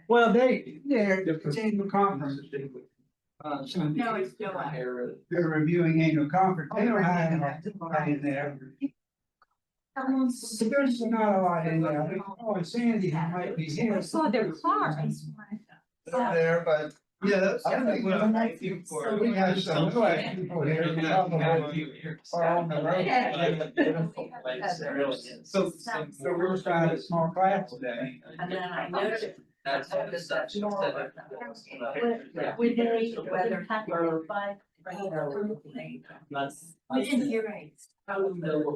Well, they're the annual conference. No, it's still on. They're reviewing annual conference. They don't have anybody in there. There's not a lot in there. Oh, and Sandy might be here. I saw their car. There, but yeah, I think we'll thank you for it. We have some new people here. We probably are on the road. So we're trying a small class today. And then I noticed. That's With the weather pattern by. We didn't hear right.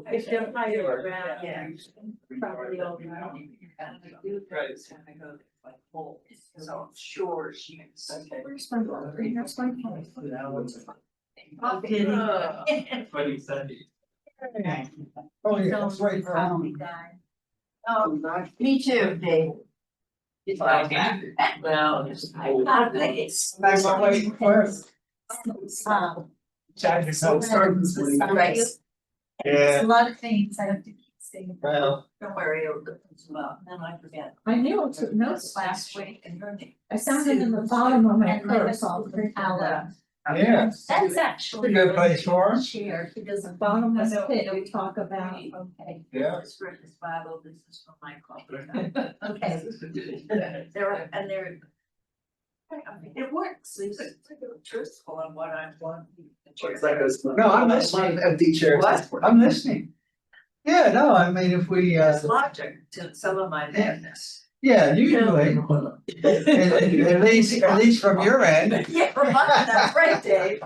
If they're higher around, yeah. Probably all around. So I'm sure she's. Where's my phone? That's my phone. Oh, yeah, that's right for Oh, me too, Dave. Well, I think it's. Nice one, waiting for us. Right. Yeah. It's a lot of things I have to keep saying. Well. Don't worry, it'll come up, then I forget. I knew I took notes Last week and her name. I found it in the bottom of my purse, all the Alan. Yeah. That's actually. A good place for 'em. Chair, he doesn't. Bottom of the pit, we talk about, Okay. Yeah. This is for his Bible, this is for my coffee. Okay. They're, and they're. I mean, it works, it's truthful on what I want. No, I'm listening. Empty chairs. What? I'm listening. Yeah, no, I mean, if we, There's logic to some of my madness. yeah, usually, at least from your end. Yeah, that's right, Dave.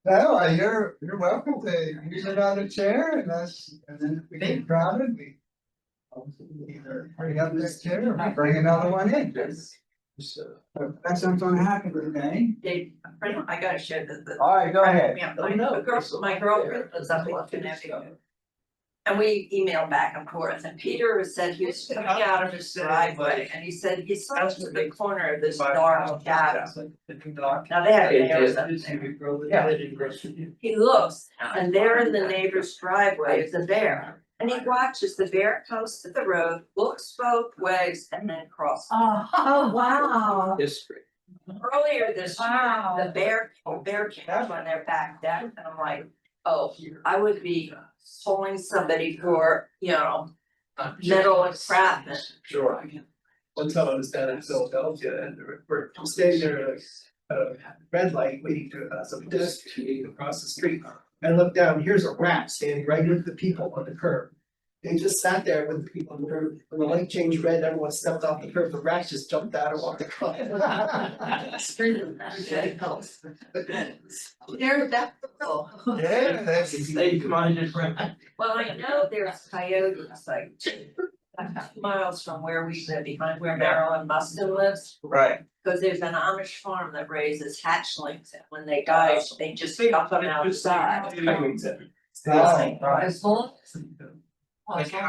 No, you're welcome to use another chair and then if we get crowded, we either bring up this chair or bring another one in. So that's what's gonna happen today. Dave, I gotta share the. All right, go ahead. Yeah, my girlfriend lives up in Connecticut. And we emailed back and forth, and Peter said he was coming out of his driveway, and he said he saw to the corner of this dark shadow. Now they have nails up there. He looks, and there in the neighbor's driveway is a bear. And he watches the bear comes to the road, looks both ways, and then crosses. oh, wow. History. Earlier this year, the bear came on their back deck, and I'm like, oh, I would be pulling somebody for, metal entrapment. Sure. One time I was down in Philadelphia and we're staying there at a red light waiting for some pedestrian across the street. And I look down, here's a rat standing right with the people on the curb. They just sat there with the people on the curb. When the light changed red, everyone stepped off the curb, the rat just jumped out and walked across. They're that. Yeah, that's. Well, I know there's coyotes like 2 miles from where we live, behind where Marilyn Mustin lives. Right. Cause there's an Amish farm that raises hatchlings, and when they die, they just dump them outside. Oh, right. As long as. That's why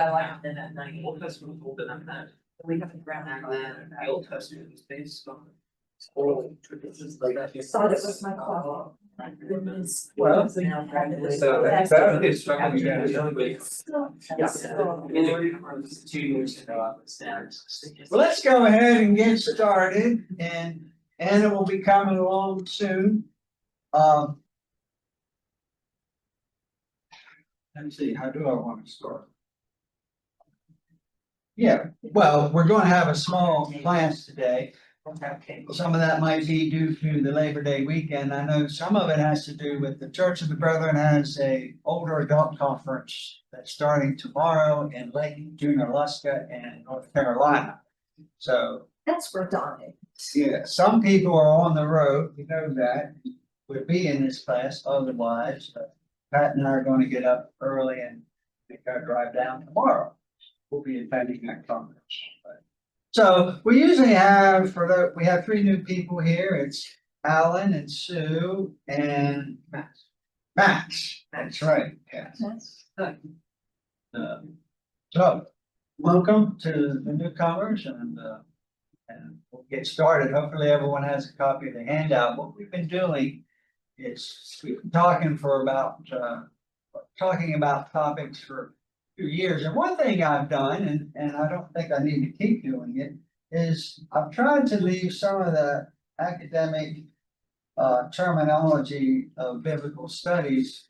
I like them at night. We haven't ground that. The Old Testament is based on. Thought it was my call. My goodness. Well, So that is something you gotta deal with. Well, let's go ahead and get started, and Anna will be coming along soon. Let me see, how do I want to start? Yeah, well, we're going to have a small class today. Some of that might be due to the Labor Day weekend. I know some of it has to do with the Church of the Brethren has a older adult conference that's starting tomorrow in Lake Junaluska in North Carolina. So. That's redundant. Yeah, some people are on the road, we know that, would be in this class otherwise. Pat and I are going to get up early and drive down tomorrow. We'll be attending that conference. So we usually have we have 3 new people here. It's Alan and Sue and Max. That's right. Yeah. So welcome to the newcomers and we'll get started. Hopefully everyone has a copy of the handout. What we've been doing it's, we've been talking for about, talking about topics for 2 years. And one thing I've done, and I don't think I need to keep doing it, is I've tried to leave some of the academic terminology of biblical studies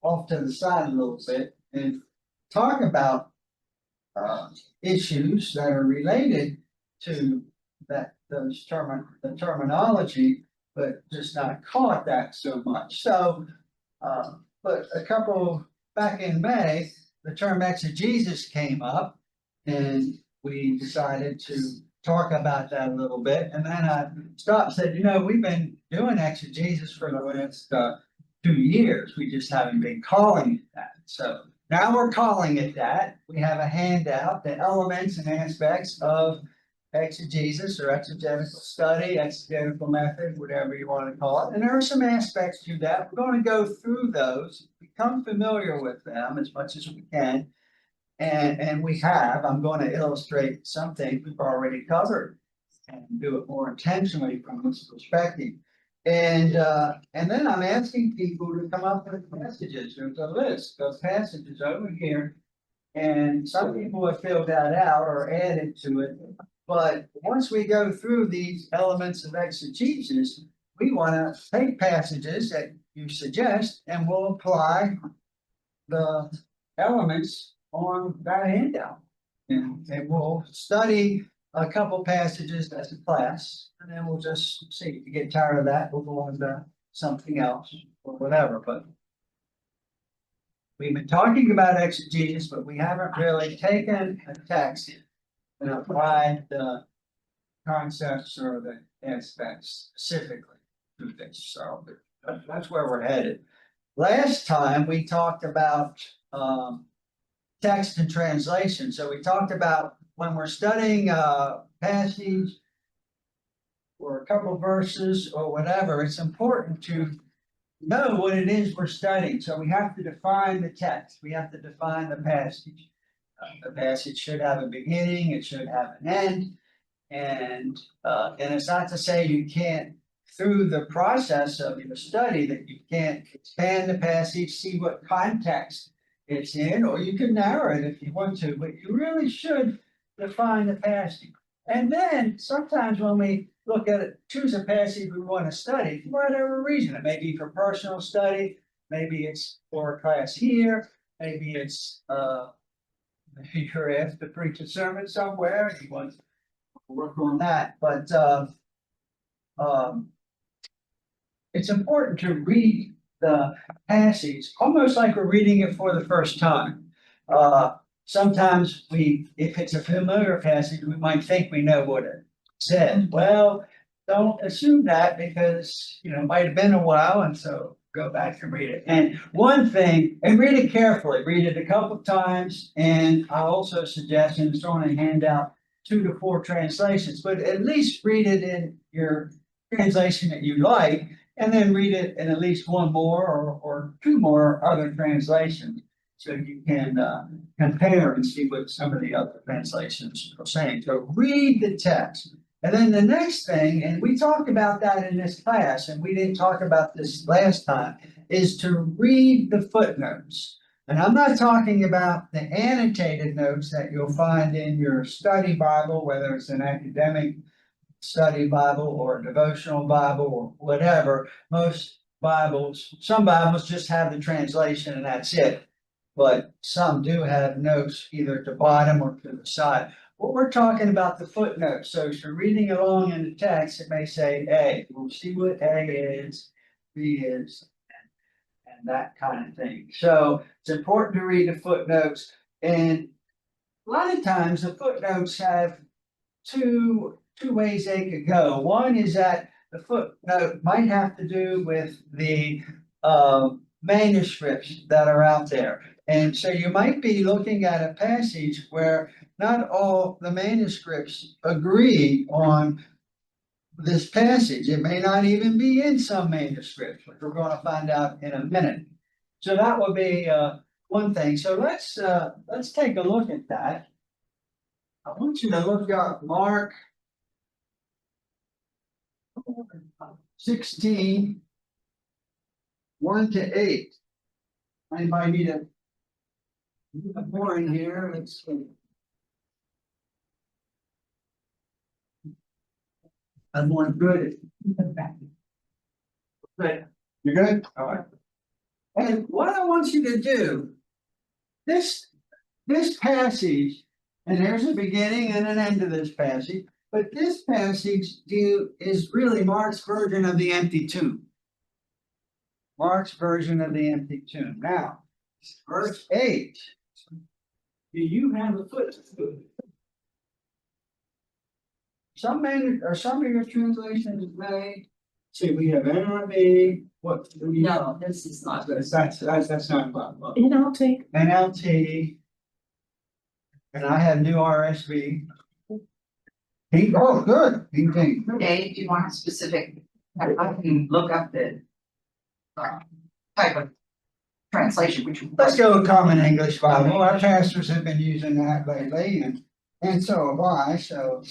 off to the side a little bit and talk about issues that are related to the terminology, but just not call it that so much. So, but back in May, the term exegesis came up, and we decided to talk about that a little bit. And then I stopped and said, you know, we've been doing exegesis for the last 2 years. We just haven't been calling it that. So now we're calling it that. We have a handout, the elements and aspects of exegesis or exegetical study, exegetical method, whatever you want to call it. And there are some aspects to that. We're going to go through those, become familiar with them as much as we can. And we have. I'm going to illustrate something we've already covered and do it more intentionally from this perspective. And then I'm asking people to come up with passages. There's a list of passages over here. And some people have filled that out or added to it. But once we go through these elements of exegesis, we want to take passages that you suggest and we'll apply the elements on that handout. And we'll study a couple passages as a class, and then we'll just see. If you get tired of that, we'll go on to something else or whatever. But we've been talking about exegesis, but we haven't really taken a text and applied the concepts or the aspects specifically to this. So that's where we're headed. Last time we talked about text and translation. So we talked about when we're studying a passage or a couple verses or whatever, it's important to know what it is we're studying. So we have to define the text. We have to define the passage. The passage should have a beginning. It should have an end. And it's not to say you can't, through the process of your study, that you can't expand the passage, see what context it's in, or you can narrow it if you want to, but you really should define the passage. And then sometimes when we look at it, choose a passage we want to study, for whatever reason, it may be for personal study, maybe it's for a class here, maybe it's maybe you're asked to preach a sermon somewhere and you want to work on that. But it's important to read the passage almost like we're reading it for the first time. Sometimes if it's a familiar passage, we might think we know what it says. Well, don't assume that, because it might have been a while, and so go back and read it. And one thing, and read it carefully, read it a couple of times, and I also suggest, and it's on a handout, 2 to 4 translations, but at least read it in your translation that you like, and then read it in at least one more or 2 more other translations, so you can compare and see what some of the other translations are saying. So read the text. And then the next thing, and we talked about that in this class, and we didn't talk about this last time, is to read the footnotes. And I'm not talking about the annotated notes that you'll find in your study Bible, whether it's an academic study Bible or a devotional Bible or whatever. Most Bibles, some Bibles just have the translation and that's it. But some do have notes either at the bottom or to the side. What we're talking about the footnotes. So if you're reading along in the text, it may say A. We'll see what A is, B is, and that kind of thing. So it's important to read the footnotes. And a lot of times the footnotes have two ways they could go. One is that the footnote might have to do with the manuscripts that are out there. And so you might be looking at a passage where not all the manuscripts agree on this passage. It may not even be in some manuscripts, which we're going to find out in a minute. So that would be one thing. So let's take a look at that. I want you to look up Mark 16. 1 to 8. Anybody need a boring here? Let's see. I'm going good. Good. You're good? All right. And what I want you to do, this passage, and there's a beginning and an end to this passage, but this passage is really Mark's version of the empty tomb. Mark's version of the empty tomb. Now, verse 8. Do you have a footnote? Some of your translations may say we have NIV, what? Do we have? No, this is not. That's not about. NLT. NLT. And I have new RSV. Oh, good. Pink. Dave, do you want a specific, I can look up the type of translation, which. Let's go with Common English Bible. Our pastors have been using that lately, and so have I, so.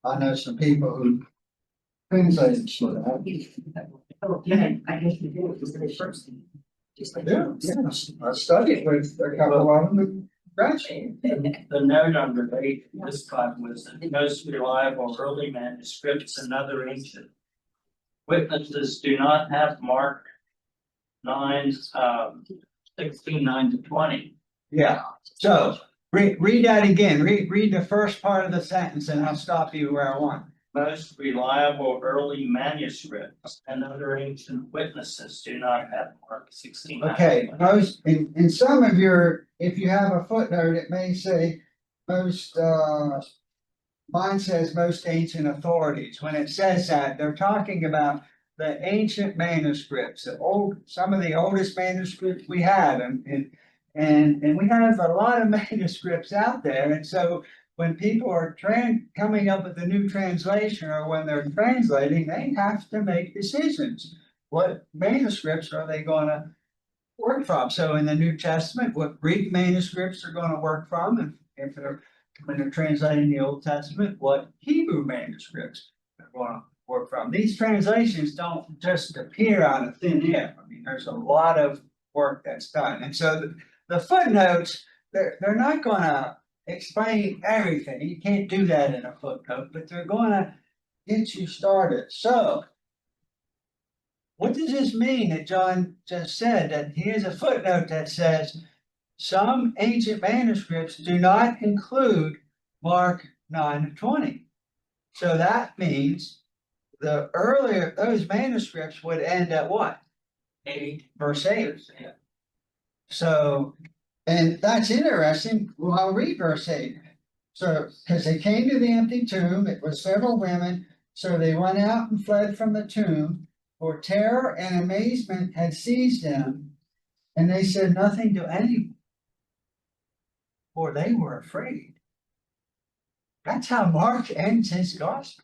I know some people who translated for that. Okay, I guess we do it was the first thing. Just like. Yeah, I studied with a couple of them. Graduated. The note under eight, this part was the most reliable early manuscripts and other ancient witnesses do not have Mark 16:9-20. Yeah, so read that again. Read the first part of the sentence and I'll stop you where I want. Most reliable early manuscripts and other ancient witnesses do not have Mark 16. Okay, most, in some of your, if you have a footnote, it may say most, mine says most ancient authorities. When it says that, they're talking about the ancient manuscripts, some of the oldest manuscripts we have, and we have a lot of manuscripts out there, and so when people are coming up with a new translation or when they're translating, they have to make decisions. What manuscripts are they going to work from? So in the New Testament, what Greek manuscripts are going to work from, and when they're translating the Old Testament, what Hebrew manuscripts are going to work from. These translations don't just appear out of thin air. I mean, there's a lot of work that's done, and so the footnotes, they're not going to explain everything. You can't do that in a footnote, but they're going to get you started. So, what does this mean that John just said? That here's a footnote that says some ancient manuscripts do not include Mark 9-20. So that means the earlier those manuscripts would end at what? 8. Verse 8. So, and that's interesting. Well, I'll read verse 8. So, because they came to the empty tomb, it was several women. So they went out and fled from the tomb, for terror and amazement had seized them, and they said nothing to anyone, for they were afraid. That's how Mark ends his gospel.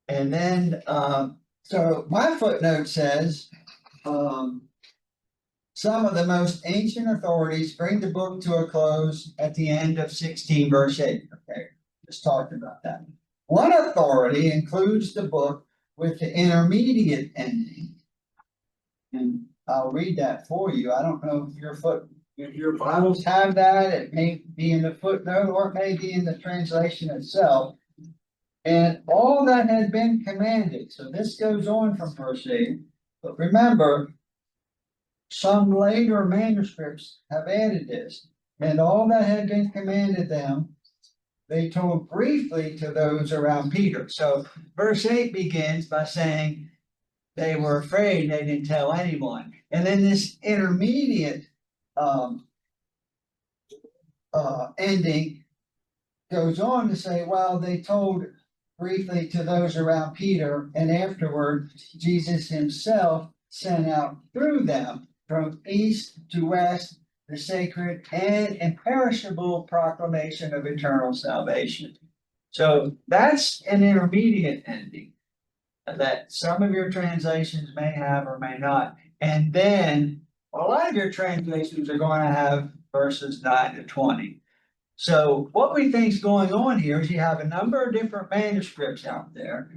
And then, so my footnote says, some of the most ancient authorities bring the book to a close at the end of 16 verse 8. Okay, just talked about that. One authority includes the book with the intermediate ending. And I'll read that for you. I don't know if your Bibles have that. It may be in the footnote or it may be in the translation itself. And all that had been commanded. So this goes on from verse 8. But remember, some later manuscripts have added this, and all that had been commanded them, they told briefly to those around Peter. So verse 8 begins by saying they were afraid, they didn't tell anyone. And then this intermediate ending goes on to say, well, they told briefly to those around Peter, and afterward, Jesus himself sent out through them from east to west the sacred and imperishable proclamation of eternal salvation. So that's an intermediate ending that some of your translations may have or may not. And then a lot of your translations are going to have verses 9-20. So what we think is going on here is you have a number of different manuscripts out there.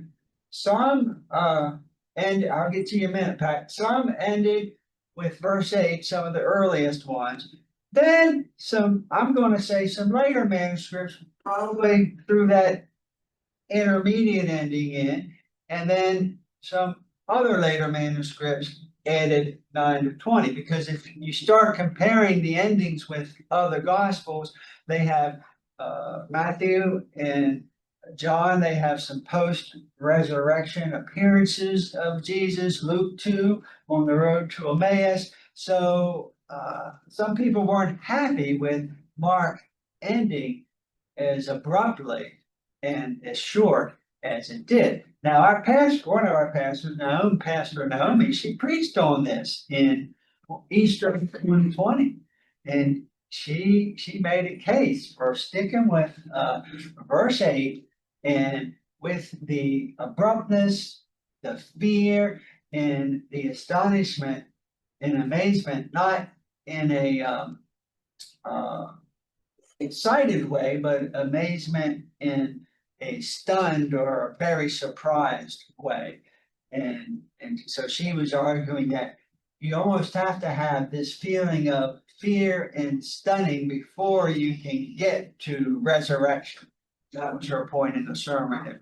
Some and I'll get to you in a minute, Pat. Some ended with verse 8, some of the earliest ones. Then some, I'm gonna say some later manuscripts, probably through that intermediate ending in, and then some other later manuscripts added 9 to 20, because if you start comparing the endings with other gospels, they have Matthew and John, they have some post-resurrection appearances of Jesus, Luke 2 on the road to Emmaus. So some people weren't happy with Mark ending as abruptly and as short as it did. Now, our pastor, one of our pastors, Pastor Naomi, she preached on this in Easter 2020. And she made a case for sticking with verse 8 and with the abruptness, the fear, and the astonishment and amazement, not in a excited way, but amazement in a stunned or very surprised way. And so she was arguing that you almost have to have this feeling of fear and stunning before you can get to resurrection. That was her point in the sermon, if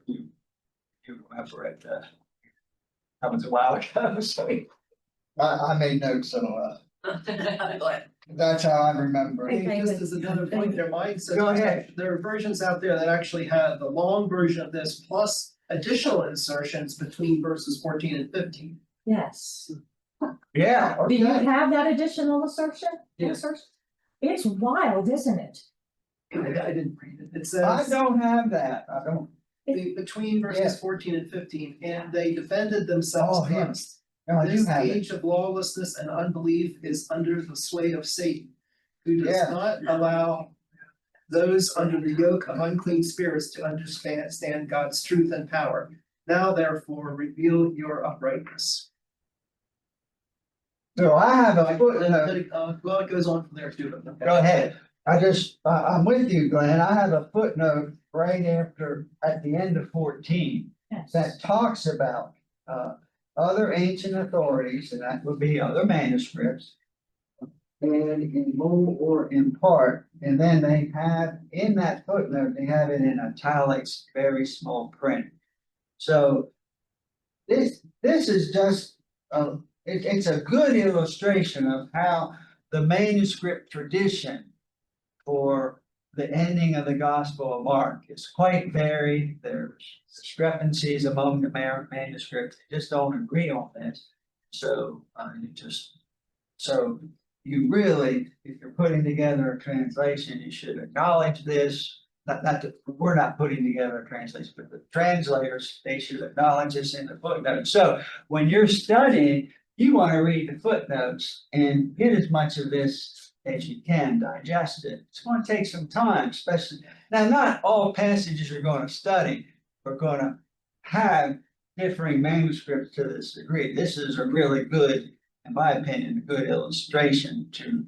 you remember it. That was a while ago, so I made notes on that's how I remember it. Hey, just as another point, their mindset. Go ahead. There are versions out there that actually have the long version of this plus additional insertions between verses 14 and 15. Yes. Yeah, Do you okay. have that additional assertion? Yeah. Assertion? It's wild, isn't it? I didn't read it. It I says don't have that. I don't. between verses Yeah. 14 and 15, and they defended themselves Oh, yeah. thus. No, I do This have it. age of lawlessness and unbelief is under the sway of Satan, who does Yeah. not allow those under the yoke of unclean spirits to understand God's truth and power. Now therefore reveal your uprightness. So I have a footnote. Well, it goes on from there too. but- Go ahead. I'm with you, Glenn. I have a footnote right after, at the end of 14, Yes. that talks about other ancient authorities, and that would be other manuscripts. And in whole or in part, and then they have, in that footnote, they have it in italics, very small print. So this is just, it's a good illustration of how the manuscript tradition for the ending of the Gospel of Mark is quite varied. There's discrepancies among the manuscripts. They just don't agree on this. So you really, if you're putting together a translation, you should acknowledge this. Not that we're not putting together a translation, but the translators, they should acknowledge this in the footnote. So when you're studying, you want to read the footnotes and get as much of this as you can, digest it. It's going to take some time, especially now, not all passages you're going to study are going to have differing manuscripts to this degree. This is a really good, in my opinion, a good illustration to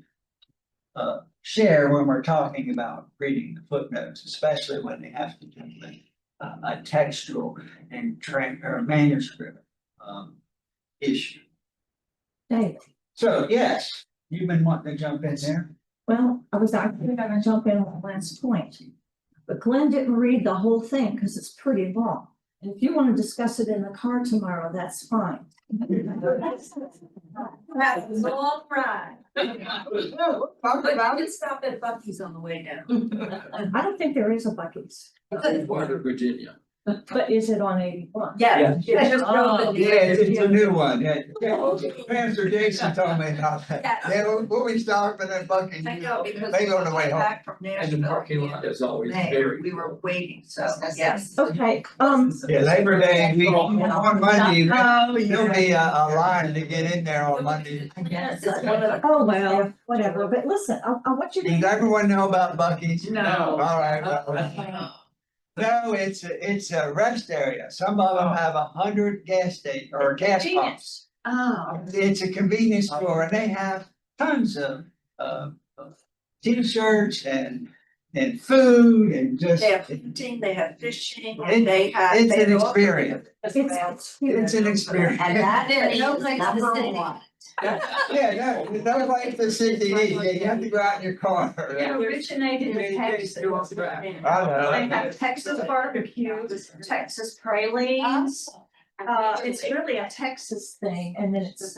share when we're talking about reading the footnotes, especially when they have to do with a textual and or manuscript issue. Dave, So yes, you've been wanting to jump in there. well, I was actually gonna jump in on the last point. But Glenn didn't read the whole thing because it's pretty long. And if you want to discuss it in the car tomorrow, that's fine. That was a long ride. Talk But about you it. can stop at Bucky's on the way down. I don't think there is a Buc-ee's, Virginia. but is it on 81? Yeah. you just drove it. Yeah, it's a new one, yeah. Pastor Jason told me about that. Yes. Yeah, we'll be stopping at Buc-ee's. I know, because. Maybe on the way home. Back from And the Nashville. parking lot is always May, very. we were waiting, so, That's- yes. Okay, Yeah, Labor Day, we, on Monday, Oh, there'll be a line to get in there on Monday. Yes, it's one of the. oh, well, whatever, but listen, I want you to. Does everyone know about Buc-ee's? No. All right. well, No, it's a rest area. Some of them have 100 gas station or gas pumps. Oh. It's a convenience store and they have tons of T-shirts and and food and just. They have hunting, they have fishing, It- they have. it's they an have all- experience. It's It's an experience. And that is No place to number sit. one. Yeah, no place to sit to eat, you have to go out in your car. It originated in Texas. I know. They have Texas barbecue, Texas pralines. It's really a Texas thing, and then it's.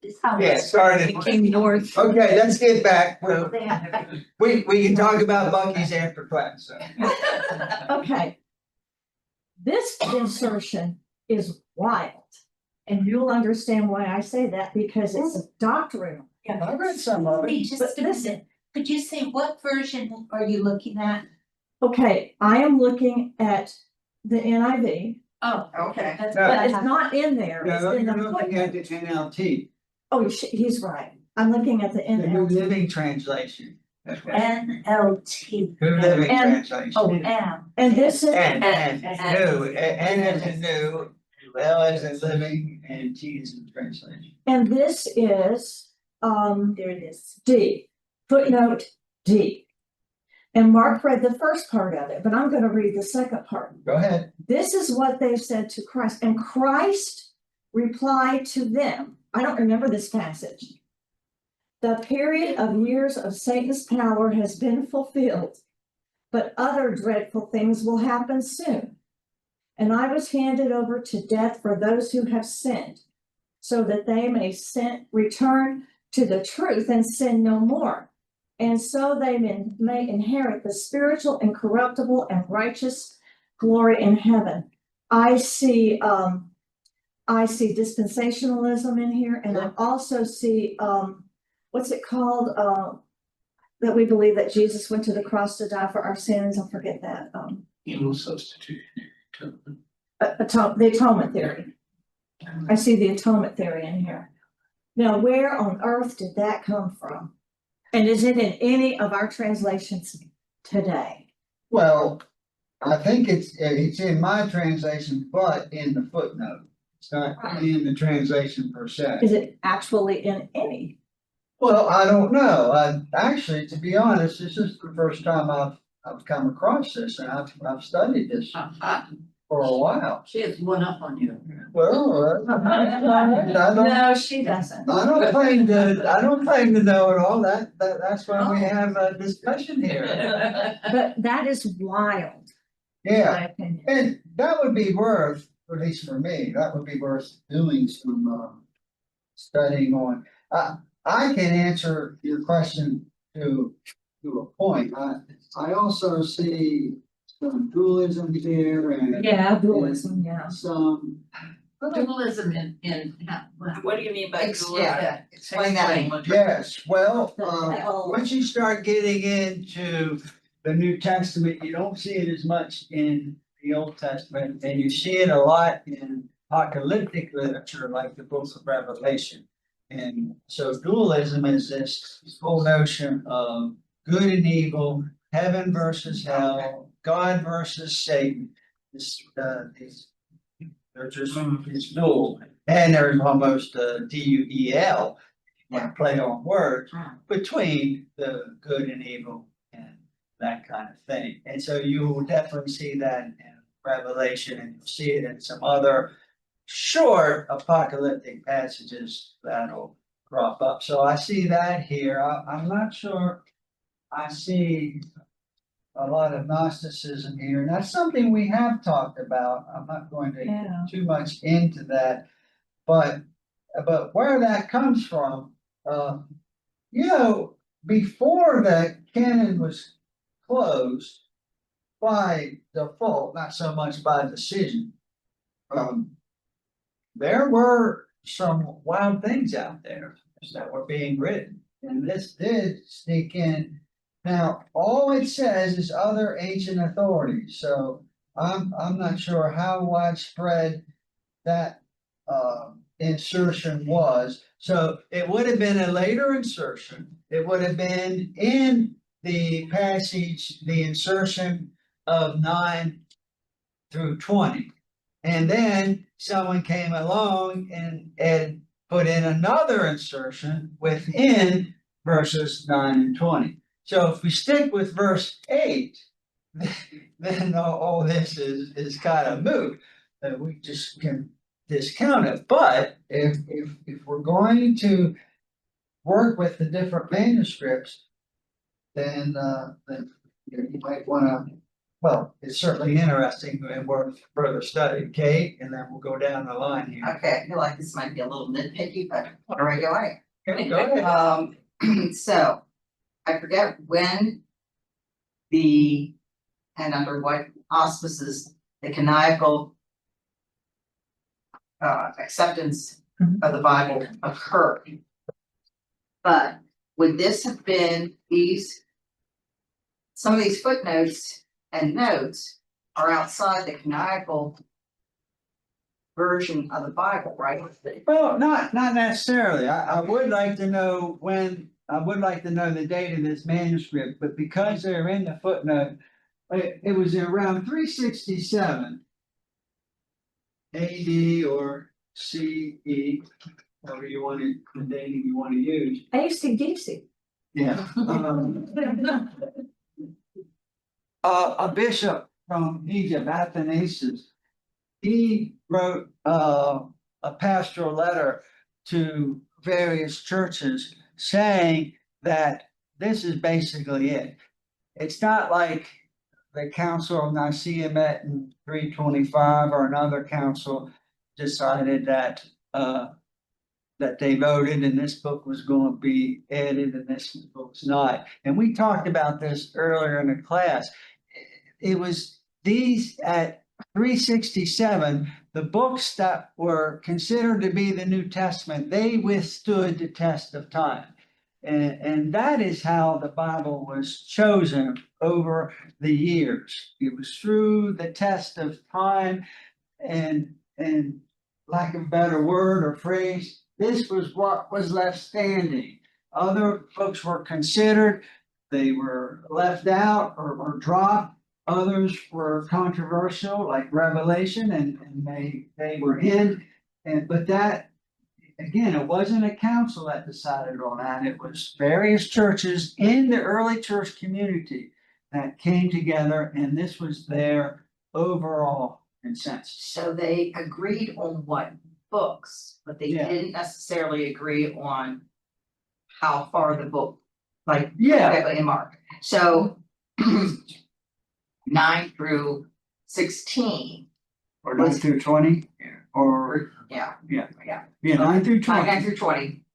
Yeah, it started. It came north. Okay, let's get back, well, They have- we can talk about Buc-ee's after class, so. Okay. This insertion is wild. And you'll understand why I say that, because it's doctrinal. I read some of it. But listen, Could you say what version are you looking at? okay, I am looking at the NIV, Oh, Okay. That's No. what I but it's have. not in there. It's No, in you're the looking at footnote. the NLT, Oh, he's right. I'm looking at the the New NLT. Living Translation. Okay. NLT. New Living And- Translation. Oh, M. And this is, And And- new, N as in new, L as in living, and T as in translation. and this is, There it is. D, footnote D. And Mark read the first part of it, but I'm gonna read the second part. Go ahead. This is what they said to Christ, and Christ replied to them. I don't remember this passage. The period of years of Satan's power has been fulfilled, but other dreadful things will happen soon. And I was handed over to death for those who have sinned, so that they return to the truth and sin no more. And so they may inherit the spiritual, incorruptible, and righteous glory in heaven. I see dispensationalism in here, and I also see, what's it called? That we believe that Jesus went to the cross to die for our sins. I forget that. Evil substitute. The atonement theory. I see the atonement theory in here. Now, where on earth did that come from? And is it in any of our translations today? Well, I think it's in my translation, but in the footnote. It's not in the translation per se. Is it actually in any? Well, I don't know. Actually, to be honest, this is the first time I've come across this, and I've studied this for a while. She has one up on you. Well, I don't, No, she doesn't. I don't claim to know it all. That's why we have a discussion here. But that is wild, in Yeah, my opinion. and that would be worth, at least for me, that would be worth doing some studying on. I can answer your question to a point. I also see some dualism here and Yeah, dualism, yeah. some. Dualism in, What do you mean by dualism? Yeah, explain that language. Yes, well, Oh. once you start getting into the New Testament, you don't see it as much in the Old Testament, and you see it a lot in apocalyptic literature, like the book of Revelation. And so dualism is this whole notion of good and evil, heaven versus hell, God versus Satan. They're just, it's dual, and there's almost a DUEL, want to play on words, between the good and evil and that kind of thing. And so you will definitely see that in Revelation, and you'll see it in some other short apocalyptic passages that'll crop up. So I see that here. I'm not sure I see a lot of Gnosticism here, and that's something we have talked about. I'm not going to Yeah. get too much into that, but where that comes from, before the canon was closed by default, not so much by decision. There were some wild things out there that were being written, and this did sneak in. Now, all it says is other ancient authorities, so I'm not sure how widespread that insertion was. So it would have been a later insertion. It would have been in the passage, the insertion of 9 through 20. And then someone came along and put in another insertion within verses 9 and 20. So if we stick with verse 8, then all this is kind of moot. We just can discount it, but if we're going to work with the different manuscripts, then you might wanna, well, it's certainly interesting and worth further study, Kate, and then we'll go down the line here. Okay, I feel like this might be a little nitpicky, but what are I going? Okay, go ahead. So, I forget when and under what auspices, the canonical acceptance of the Bible occurred. But would this have been some of these footnotes and notes are outside the canonical version of the Bible, right? Well, not necessarily. I would like to know I would like to know the date of this manuscript, but because they're in the footnote, it was around 367 AD or CE, however you want to, the dating you want to use. AC/DC. Yeah. A bishop from Egypt, Athanasius, he wrote a pastoral letter to various churches saying that this is basically it. It's not like the Council of Nicaea met in 325 or another council decided that that they voted and this book was going to be added and this book's not. And we talked about this earlier in the class. It was these at 367, the books that were considered to be the New Testament, they withstood the test of time. And that is how the Bible was chosen over the years. It was through the test of time and lack of a better word or phrase, this was what was left standing. Other books were considered, they were left out or dropped. Others were controversial, like Revelation, and they were in. But that, again, it wasn't a council that decided on that. It was various churches in the early church community that came together, and this was their overall consensus. So they agreed on what books, but they Yeah. didn't necessarily agree on how far the book, like. Yeah. In Mark, so 9 through 16. Or 9 through 20, or, Yeah. yeah, Yeah. 9 through 20. 9 through 20.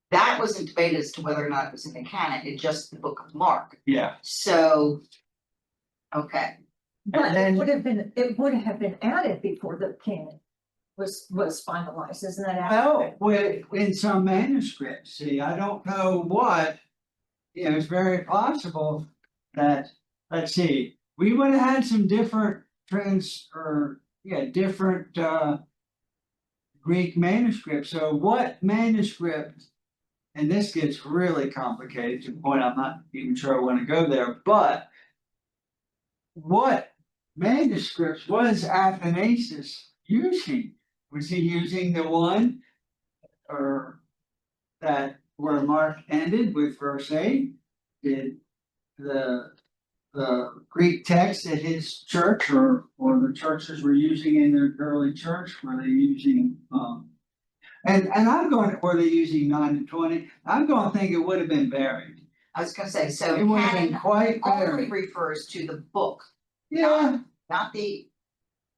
That wasn't debated as to whether or not it was in the canon, it's just the book of Mark, Yeah, so. Okay, But And then- it would have been added before the canon was finalized, isn't that well, accurate? in some manuscripts, see, I don't know what. It's very possible that, let's see, we would have had some different different Greek manuscripts, so what manuscript? And this gets really complicated to the point I'm not even sure I want to go there, but. What manuscripts was Athanasius using? Was he using the one or that where Mark ended with verse 8? Did the Greek text at his church or the churches were using in their early church, were they using and I'm going, were they using 9 to 20? I'm going to think it would have been varied. I was gonna say, so It would have been canon quite only varied. refers to the book, Yeah, not the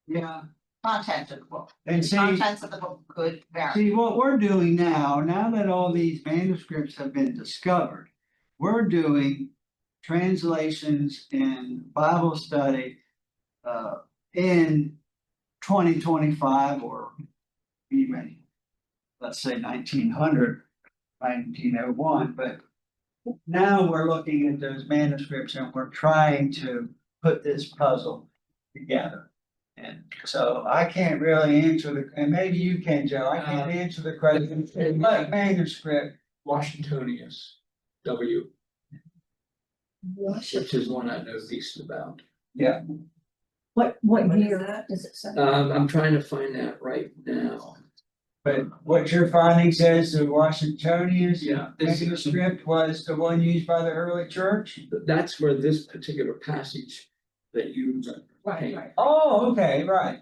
yeah. content of the book. And The see, contents of the book could vary. see, what we're doing now that all these manuscripts have been discovered, we're doing translations and Bible study in 2025 or even, let's say 1900, 1901, but now we're looking at those manuscripts and we're trying to put this puzzle together. And so I can't really answer and maybe you can, Joe, I can't answer the question, what manuscript? Washingtonius, W, which is one I know least about. Yeah, What What is year that? does it say? I'm trying to find that right now. But what your finding says, the Washingtonian Yeah, this is, manuscript was the one used by the early church? that's where this particular passage that you. Oh, okay, right.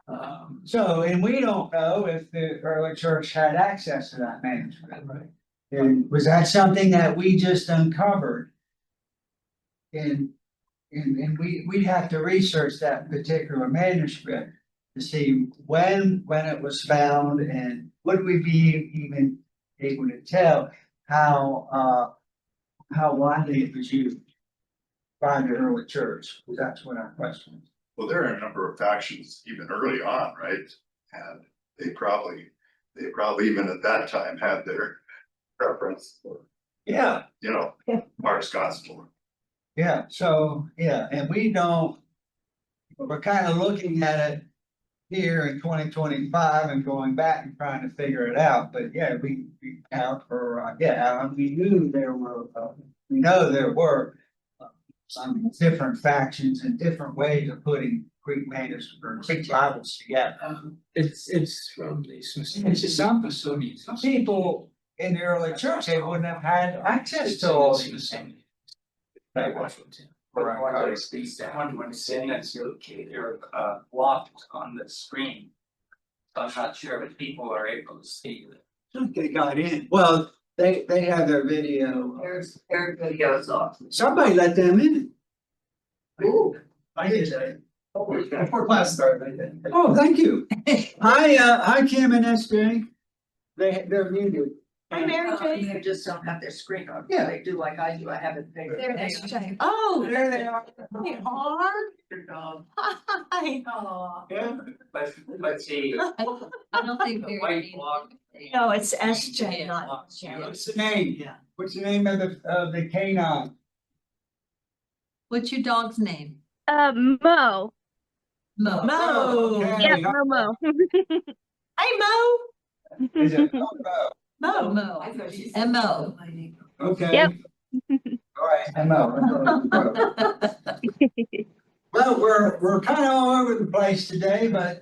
Um, So, and we don't know if the early church had access to that manuscript. right. And was that something that we just uncovered? And we'd have to research that particular manuscript to see when it was found and would we be even able to tell how widely it was used by the early church? That's what our question is. Well, there are a number of factions even early on, right? And they probably even at that time had their preference for, Yeah, you know, Mark's gospel. yeah, so, yeah, and we don't, we're kind of looking at it here in 2025 and going back and trying to figure it out, but yeah, we count for, we knew there were, we know there were some different factions and different ways of putting Greek manuscripts or Greek Bibles together. It's from the Smithsonian. Some people in the early church, they wouldn't have had access to all these things. Washington. When sentence located or blocked on the screen. So I'm not sure if people are able to see it. They got in. Well, they have their video. Their videos off. Somebody let them in. Ooh, I did that. Before class started, I did. Oh, thank you. Hi, Kim and SJ. They're muted. Hi, Mary Jane. They just don't have their screen on. Yeah. They do like I do. I have it bigger. There it is, Jane. Oh, There they are. they are. Hi. Yeah. But see, I don't think the white block. No, it's SJ, not Jane. What's the name? Yeah. What's the name of the canine? What's your dog's name? Mo. Mo. Mo. Okay. Yep, Momo. Hey, Mo. Is it? Mo. Mo. I thought she said- M.O. Okay. Yep. All right, MO. Well, we're kind of all over the place today, but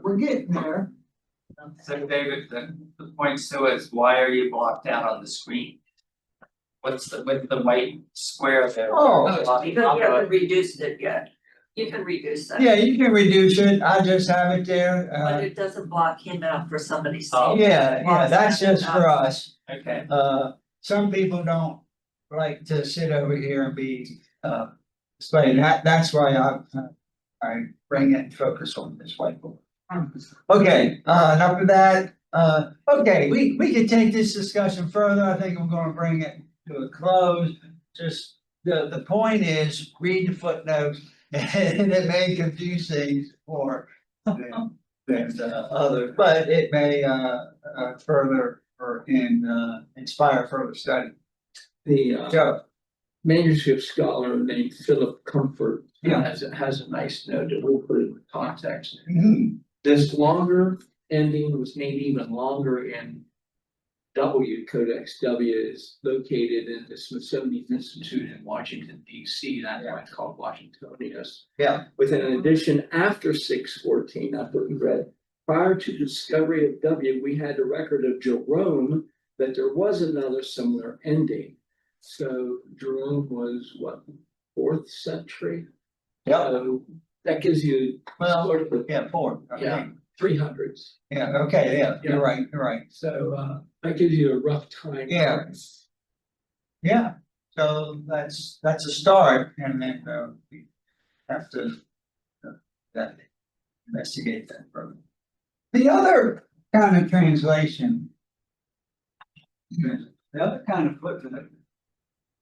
we're getting there. So David, the point still is, why are you blocked out on the screen? What's with the white square there? Oh. Because you haven't reduced it yet. You can reduce that. Yeah, you can reduce it. I just have it there. But it doesn't block him out for somebody to Oh. see. Yeah, that's just for us. Okay, Some people don't like to sit over here and be displayed. That's why I bring it and focus on this whiteboard. Okay, enough of that. Okay, we can take this discussion further. I think I'm gonna bring it to a close. Just the point is, read the footnotes and it may confuse things for than others, but it may further or inspire further study. The Joe. manuscript scholar named Philip Comfort Yeah. has a nice note that we'll put in context. Mhm. This longer ending was made even longer in W. Codex W is located in the Smithsonian Institute in Washington, D.C. That's why it's called Washingtonius. Yeah. With an addition after 614, that's what we read. Prior to the discovery of W, we had a record of Jerome that there was another similar ending. So Jerome was what, 4th century? Yeah, So that gives you well, sort of a yeah, 4. Okay. Yeah. 300s. Yeah, okay, yeah, you're right, you're right. So that gives you a rough time. Yeah. Yeah, so that's a start, and then we have to investigate that further. The other kind of translation, the other kind of footnote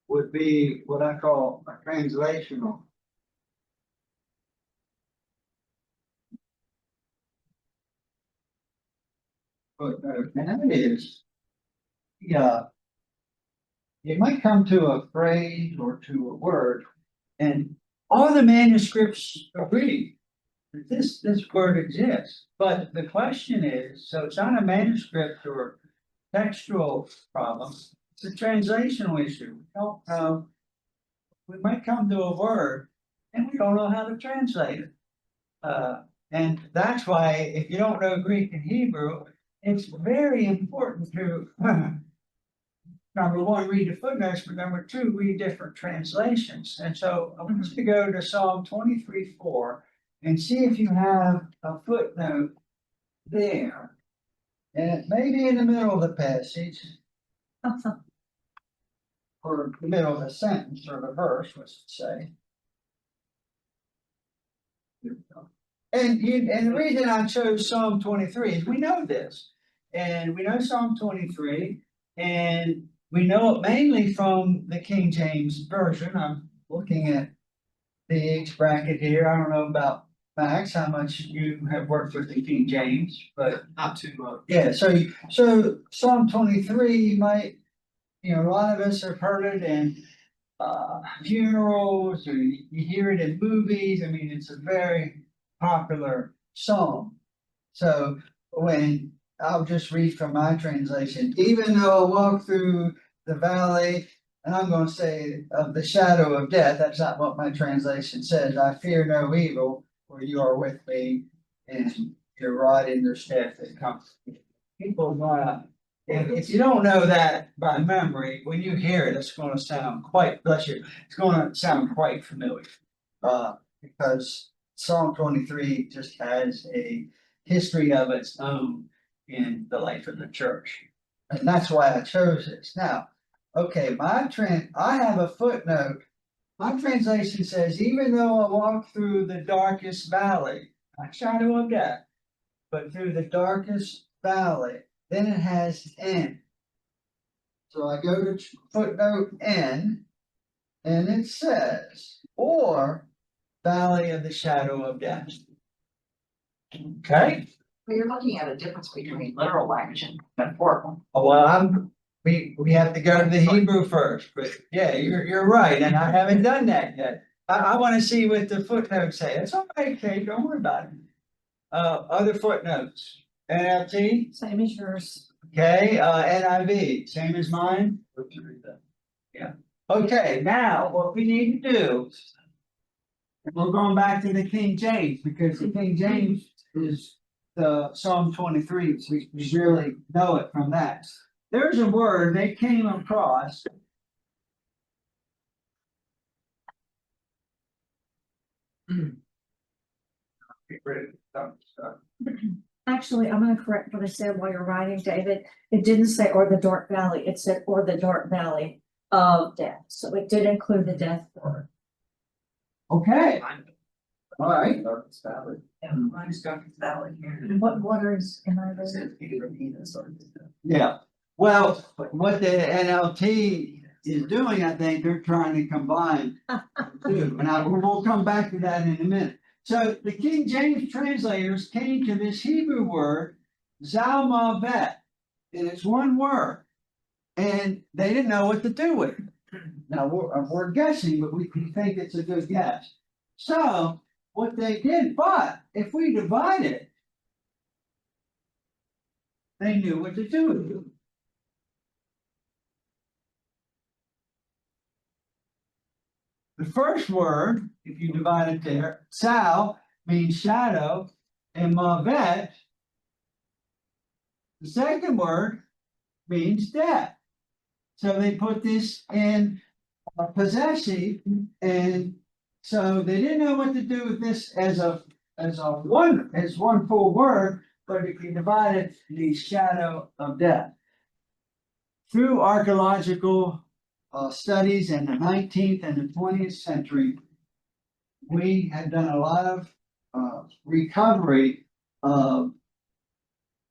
would be what I call a translational. Footnote, and that is, yeah, you might come to a phrase or to a word, and all the manuscripts agree that this word exists. But the question is, so it's not a manuscript or textual problem, it's a translational issue. We don't know. We might come to a word and we don't know how to translate it. And that's why if you don't know Greek and Hebrew, it's very important to, number one, read the footnotes, but number two, read different translations. And so I want you to go to Psalm 23:4 and see if you have a footnote there. And it may be in the middle of the passage, or the middle of the sentence or the verse, let's say. And the reason I chose Psalm 23 is we know this. And we know Psalm 23, and we know it mainly from the King James Version. I'm looking at the age bracket here. I don't know about Max, how much you have worked with the King James, but Not too much. yeah, so Psalm 23, you might, a lot of us have heard it in funerals, or you hear it in movies. I mean, it's a very popular psalm. So when I'll just read from my translation, even though I walk through the valley, and I'm going to say of the shadow of death, that's not what my translation says. I fear no evil, for you are with me, and your rod and your staff that comfort me. People want if you don't know that by memory, when you hear it, it's going to sound quite, bless you, it's going to sound quite familiar. Because Psalm 23 just has a history of its own in the life of the church. And that's why I chose this. Now, okay, I have a footnote. My translation says, even though I walk through the darkest valley, not shadow of death, but through the darkest valley, then it has N. So I go to footnote N, and it says, or valley of the shadow of death. Okay? But you're looking at a difference between literal language and metaphorical. Oh, well, we have to go to the Hebrew first, but yeah, you're right, and I haven't done that yet. I want to see what the footnotes say. It's all right, Kate, don't worry about it. Other footnotes, NLT, Same as yours. okay, NIV, same as mine? Yeah, okay, now what we need to do. We're going back to the King James, because the King James is the Psalm 23, we really know it from that. There's a word they came across. Get rid of some stuff. Actually, I'm gonna correct what I said while you're writing, David. It didn't say or the dark valley, it said or the dark valley of death, so it did include the death word. Okay, all right. Yeah, mine's Darkest Valley here. And what is, am I reading? Yeah, well, what the NLT is doing, I think they're trying to combine two, and we'll come back to that in a minute. So the King James translators came to this Hebrew word, Zalmavet, and it's one word, and they didn't know what to do with it. Now, we're guessing, but we think it's a good guess. So what they did, but if we divide it, they knew what to do with it. The first word, if you divide it there, Sal means shadow, and Mavet, the second word means death. So they put this in possessive, and so they didn't know what to do with this as one full word, but if you divide it, the shadow of death. Through archaeological studies in the 19th and the 20th century, we have done a lot of recovery of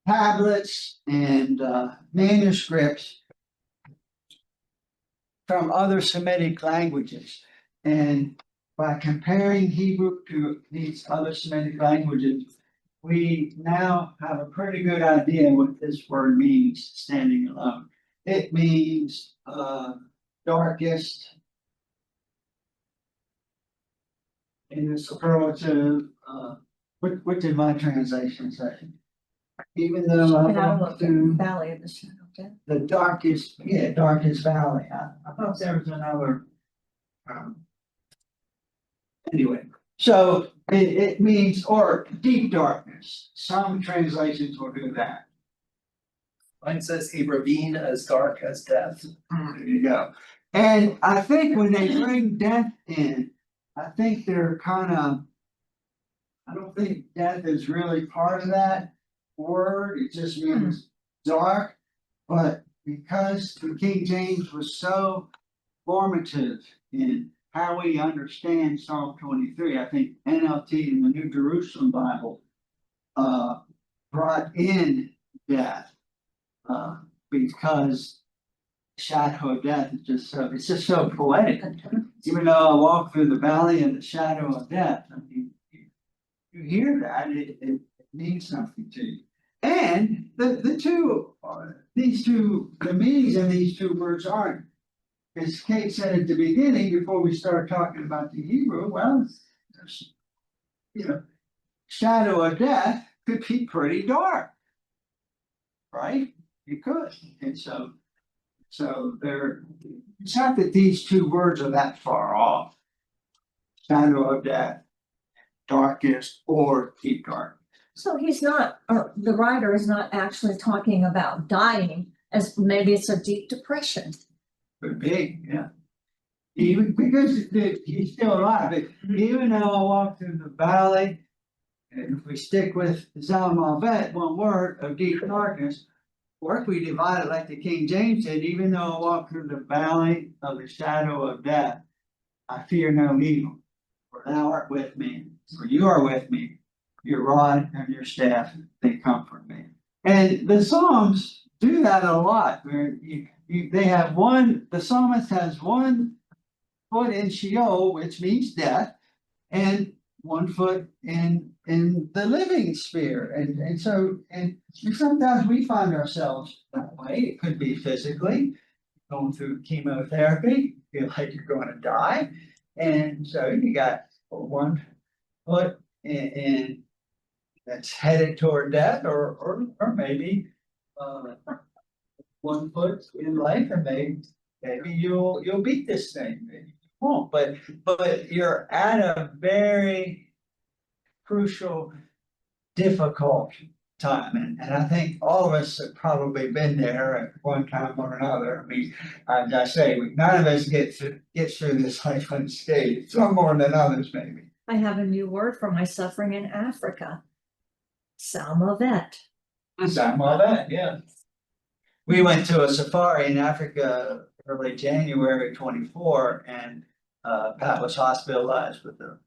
tablets and manuscripts from other Semitic languages. And by comparing Hebrew to these other Semitic languages, we now have a pretty good idea what this word means standing alone. It means darkest in the superlative. What did my translation say? Even though I walk through Valley of the shadow of death. the darkest, darkest valley. I thought there was another. Anyway, so it means, or deep darkness. Some translations will do that. Mine says a ravine as dark as death. There you go. And I think when they bring death in, I think they're kind of. I don't think death is really part of that word, it just means dark. But because the King James was so formative in how we understand Psalm 23, I think NLT and the New Jerusalem Bible brought in death. Because shadow of death is just so, it's just so poetic. Even though I walk through the valley of the shadow of death, I mean, you hear that, it means something to you. And the two, the meanings of these two words aren't, as Kate said at the beginning, before we start talking about the Hebrew, well, there's, you know, shadow of death could be pretty dark. Right? You could, and so there, it's not that these two words are that far off. Shadow of death, darkest or deep dark. So he's not, or the writer is not actually talking about dying, as maybe it's a deep depression. Could be, yeah. Even because he's still alive, but even though I walk through the valley, and if we stick with Zalmavet, one word of deep darkness, or if we divide it like the King James said, even though I walk through the valley of the shadow of death, I fear no evil, for thou art with me, for you are with me, your rod and your staff, they comfort me. And the Psalms do that a lot, where they have one, the psalmist has one foot in Sheol, which means death, and 1 foot in the living sphere. And so sometimes we find ourselves that way. It could be physically going through chemotherapy, feel like you're going to die. And so you got 1 foot in that's headed toward death, or maybe 1 foot in life, and maybe you'll beat this thing. Maybe you won't, but you're at a very crucial, difficult time, and I think all of us have probably been there at one time or another. I mean, as I say, none of us get through this life unscathed, some more than others, maybe. I have a new word for my suffering in Africa. Salmovet. Some of that, yeah. We went to a safari in Africa early January 24, and Pat was hospitalized with a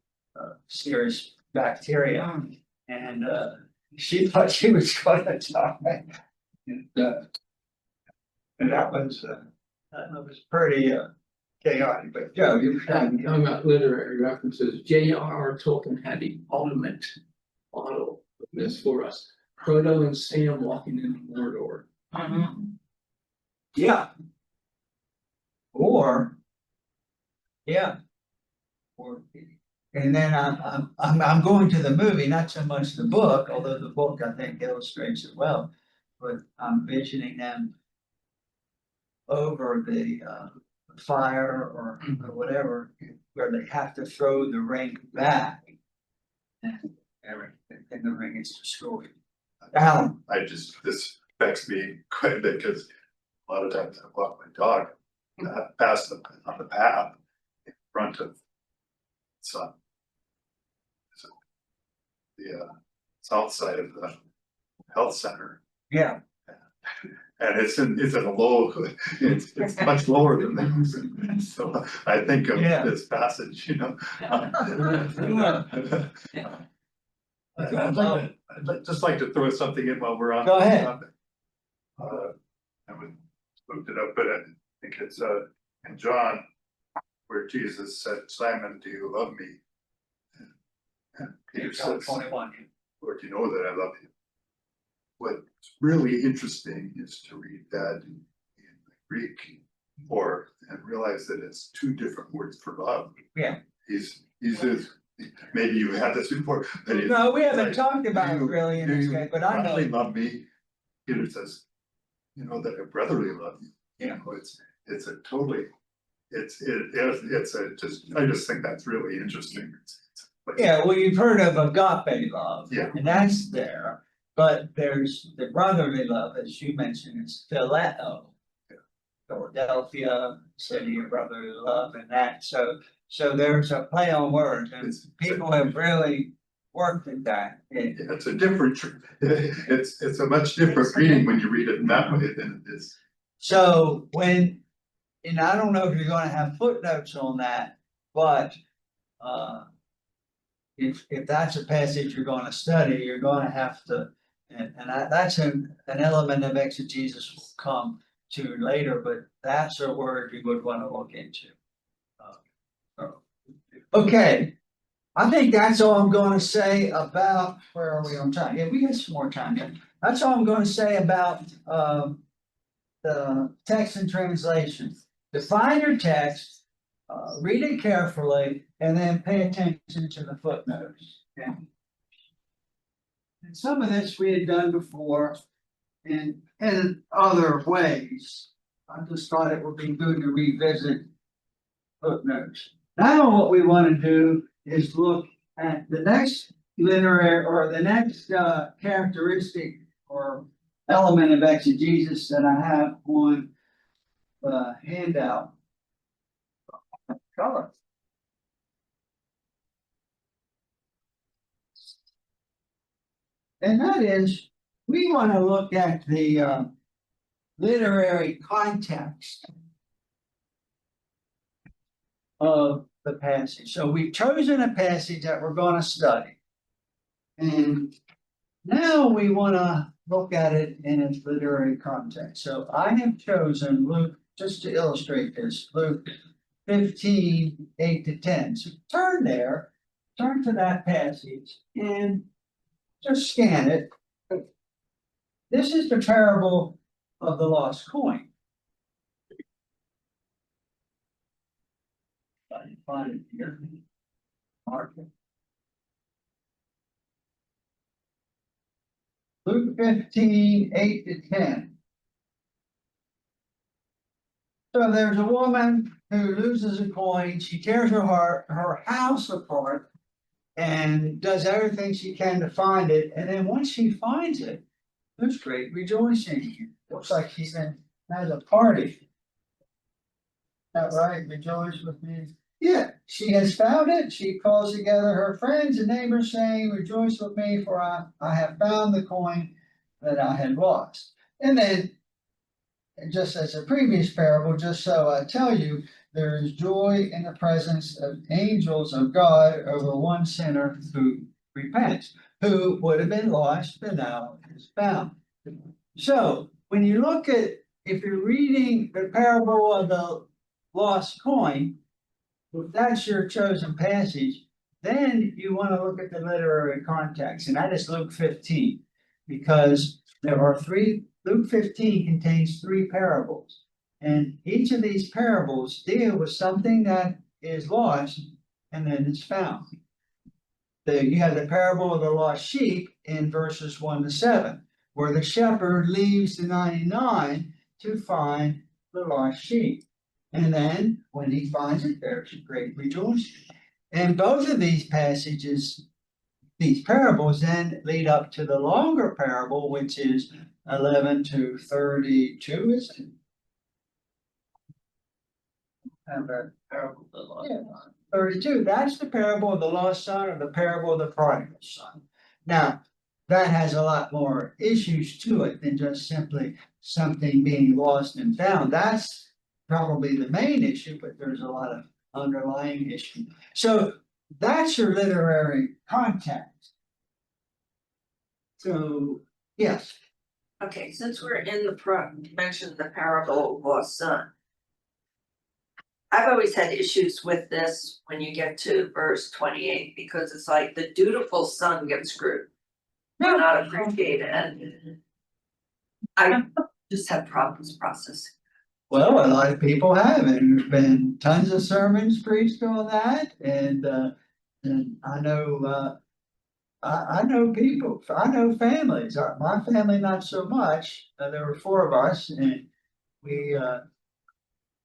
serious bacteria, and she thought she was going to die. And that was pretty chaotic. But Joe, you were Talking about literary references, J.R.R. Tolkien had the ultimate model of this for us. Frodo and Sam walking into Mordor. Yeah. Or, yeah. Or, and then I'm going to the movie, not so much the book, although the book I think illustrates it well, but I'm visioning them over the fire or whatever, where they have to throw the ring back. And everything, and the ring is destroyed. Alan. This affects me quite a bit, because a lot of times I walk my dog past them on the path in front of sun. So the south side of the health center. Yeah. And it's in a low, it's much lower than that. So I think of this passage, you know. I'd just like to throw something in while we're on. Go ahead. I haven't looked it up, but I think it's in John, where Jesus said, "Simon, do you love me?" And Peter says, 21. "Lord, you know that I love you." What's really interesting is to read that in the Greek, and realize that it's two different words for love. Yeah. He's maybe you had this before, but No, we haven't talked about it really in this case, but I know. Brotherly love me. Peter says, you know that I brotherly love you. Yeah. You know, it's a totally, I just think that's really interesting. Yeah, well, you've heard of agape love. Yeah. And that's there. But there's the brotherly love, as you mentioned, is phileo. Philadelphia, city of brotherly love and that, so there's a play on words and people have really worked at that. It's a different, it's a much different reading when you read it that way than it is. So when, and I don't know if you're gonna have footnotes on that, but if that's a passage you're gonna study, you're gonna have to, that's an element of exegesis will come to later, but that's a word you would wanna look into. Okay, I think that's all I'm gonna say about, where are we on time? Yeah, we got some more time here. That's all I'm gonna say about, the text and translation. Define your text, read it carefully, and then pay attention to the footnotes. Okay? And some of this we had done before in other ways. I just thought it would be good to revisit footnotes. Now what we want to do is look at the next literary or the next characteristic or element of exegesis that I have on the handout. Color. And that is, we want to look at the literary context of the passage. So we've chosen a passage that we're going to study. And now we want to look at it in its literary context. So I have chosen Luke, just to illustrate this, Luke 15, 8-10. So turn there, turn to that passage and just scan it. This is the parable of the lost coin. I can find it here. Mark it. Luke 15, 8-10. So there's a woman who loses a coin. She tears her house apart and does everything she can to find it. And then once she finds it, there's great rejoicing. Looks like she's has a party. Is that right? Rejoice with me. Yeah, she has found it. She calls together her friends and neighbors saying, rejoice with me, for I have found the coin that I had lost. And then, just as a previous parable, just so I tell you, there is joy in the presence of angels of God over one sinner who repents, who would have been lost, but now is found. So when you look at, if you're reading the parable of the lost coin, if that's your chosen passage, then you want to look at the literary context, and that is Luke 15, because there are Luke 15 contains 3 parables. And each of these parables deal with something that is lost and then is found. You have the parable of the lost sheep in verses 1-7, where the shepherd leaves the 99 to find the lost sheep. And then when he finds it, there's great rejoicing. And both of these passages, these parables, then lead up to the longer parable, which is 11-32, isn't it? And the parable of the lost son. 32, that's the parable of the lost son, or the parable of the prodigal son. Now, that has a lot more issues to it than just simply something being lost and found. That's probably the main issue, but there's a lot of underlying issue. So that's your literary context. So, yes. Okay, since we're in you mentioned the parable of lost son. I've always had issues with this when you get to verse 28, because it's like the dutiful son gets screwed. Not appreciated, and I just have problems processing. Well, a lot of people have, and there's been tons of sermons preached on that, and I know, I know people, I know families, my family not so much, there were 4 of us, and we,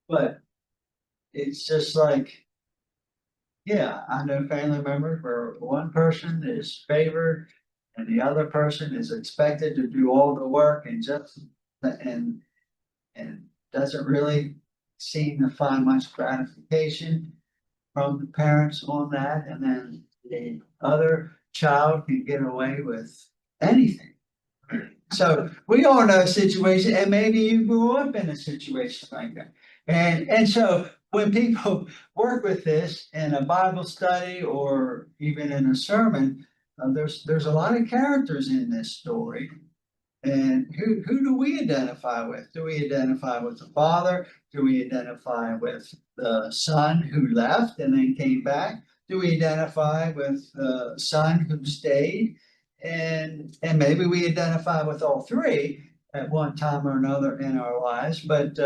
but it's just like, yeah, I know family members where one person is favored And the other person is expected to do all the work and and doesn't really seem to find much gratification from the parents on that, and then the other child can get away with anything. So we all know a situation, and maybe you grew up in a situation like that. And so when people work with this in a Bible study or even in a sermon, there's a lot of characters in this story. And who do we identify with? Do we identify with the father? Do we identify with the son who left and then came back? Do we identify with the son who stayed? And maybe we identify with all three at one time or another in our lives, but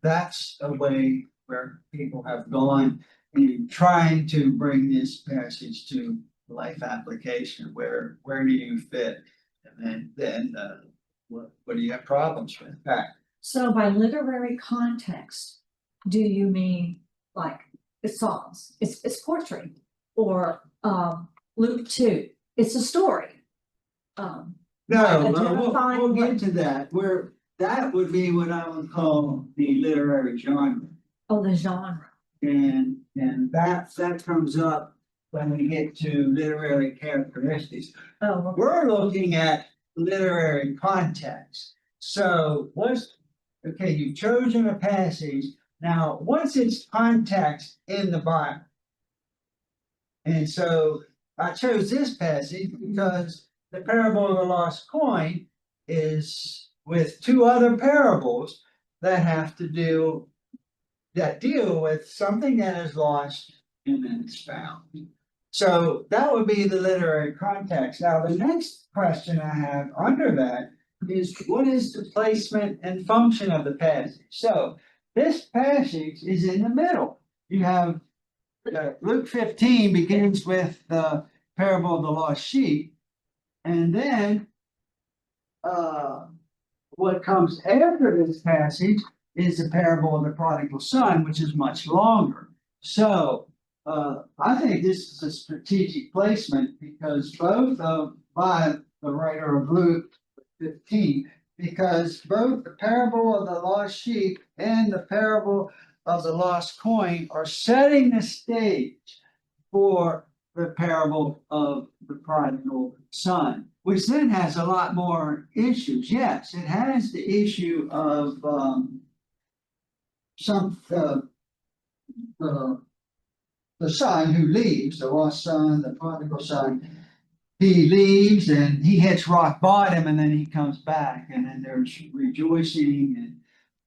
that's a way where people have gone in trying to bring this passage to life application. Where do you fit? And then what do you have problems with? Pat? So by literary context, do you mean like it's songs, it's poetry, or Luke 2, it's a story? No, Identifying we'll get what- to that, where that would be what I would call the literary genre. Oh, the genre. And that comes up when we get to literary characteristics. Oh, We're looking at literary context. So okay, you've chosen a passage. Now, what's its context in the Bible? And so I chose this passage because the parable of the lost coin is with two other parables that deal with something that is lost and then it's found. So that would be the literary context. Now, the next question I have under that is, what is the placement and function of the passage? So this passage is in the middle. You have Luke 15 begins with the parable of the lost sheep. And then what comes after this passage is the parable of the prodigal son, which is much longer. So I think this is a strategic placement because by the writer of Luke 15, because both the parable of the lost sheep and the parable of the lost coin are setting the stage for the parable of the prodigal son, which then has a lot more issues. Yes, it has the issue of the son who leaves, the lost son, the prodigal son, he leaves and he hits rock bottom and then he comes back and then there's rejoicing and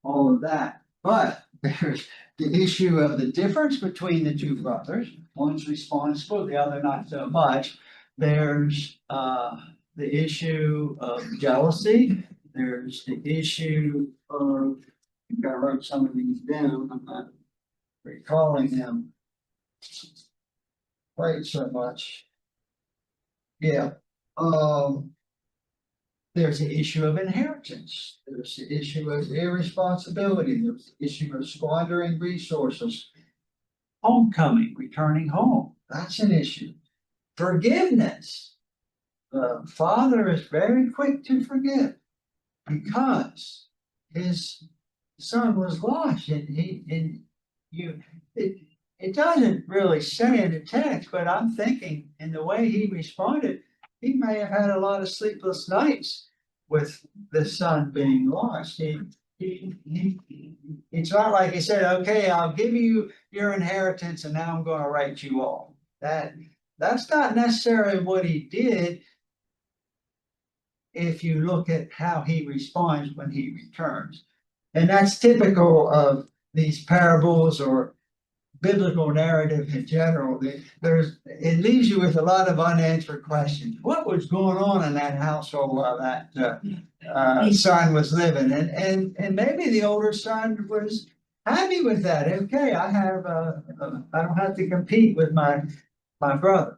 all of that. But there's the issue of the difference between the two brothers. One's responsible, the other not so much. There's the issue of jealousy. There's the issue of, I think I wrote some of these down, I'm not recalling them quite so much. Yeah, there's the issue of inheritance. There's the issue of irresponsibility. There's the issue of squandering resources. Homecoming, returning home, that's an issue. Forgiveness. The father is very quick to forgive because his son was lost and it doesn't really say in the text, but I'm thinking in the way he responded, he may have had a lot of sleepless nights with the son being lost. It's not like he said, okay, I'll give you your inheritance and now I'm going to write you off. That's not necessarily what he did if you look at how he responds when he returns. And that's typical of these parables or biblical narrative in general. It leaves you with a lot of unanswered questions. What was going on in that household while that son was living? And maybe the older son was happy with that. Okay, I don't have to compete with my brother.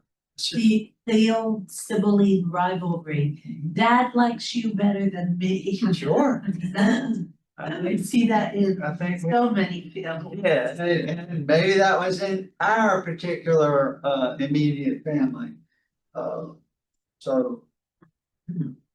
The old sibling rivalry. Dad likes you better than me. Sure. I see that in I think so many films. yeah, and maybe that was in our particular immediate family. So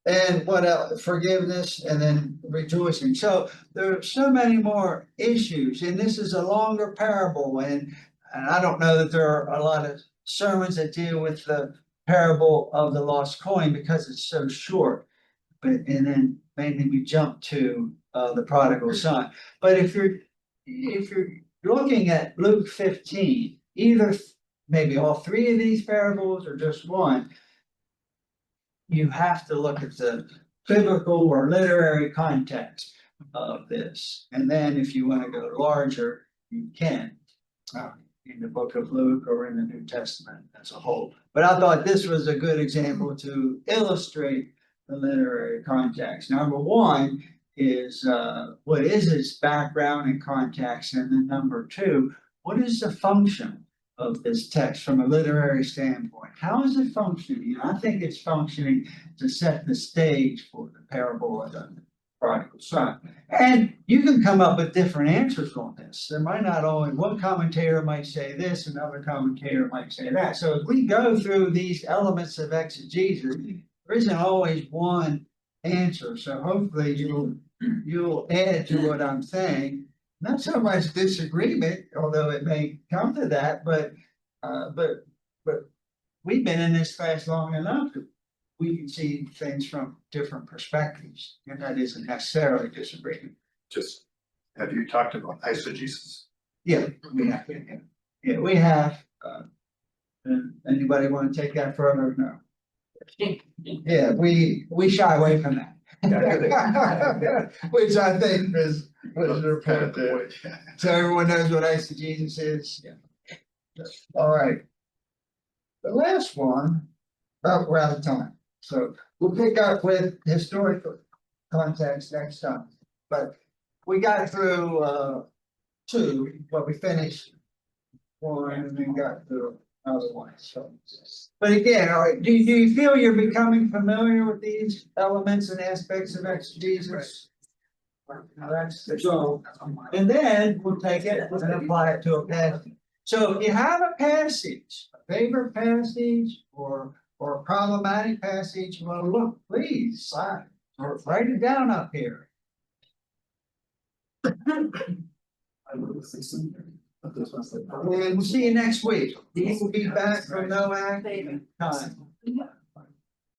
And what else? Forgiveness and then rejoicing. So there are so many more issues, and this is a longer parable, and I don't know that there are a lot of sermons that deal with the parable of the lost coin because it's so short. But, and then mainly we jump to the prodigal son. But if you're looking at Luke 15, either maybe all three of these parables or just one, you have to look at the biblical or literary context of this. And then if you want to go larger, you can in the book of Luke or in the New Testament as a whole. But I thought this was a good example to illustrate the literary context. Number one is what is its background and context, and then number two, what is the function of this text from a literary standpoint? How is it functioning? I think it's functioning to set the stage for the parable of the prodigal son. And you can come up with different answers on this. There might not always, one commentator might say this, another commentator might say that. So if we go through these elements of exegesis, there isn't always one answer. So hopefully you'll add to what I'm saying. Not so much disagreement, although it may come to that, but we've been in this class long enough that we can see things from different perspectives, and that isn't necessarily disagreement. Just, have you talked about eisegesis? Yeah, we have, yeah, we have, and anybody want to take that further? No. Yeah, we shy away from that. Which I think was your point there. So everyone knows what eisegesis is? Yeah. All right. The last one, we're out of time, so we'll pick up with historical context next time. But we got through two, but we finished one and then got through another one, so. But again, all right, do you feel you're becoming familiar with these elements and aspects of exegesis? Now that's the goal. And then we'll take it and apply it to a passage. So if you have a passage, a favorite passage or a problematic passage, well, look, please, or write it down up here. And we'll see you next week. We'll be back from no act time.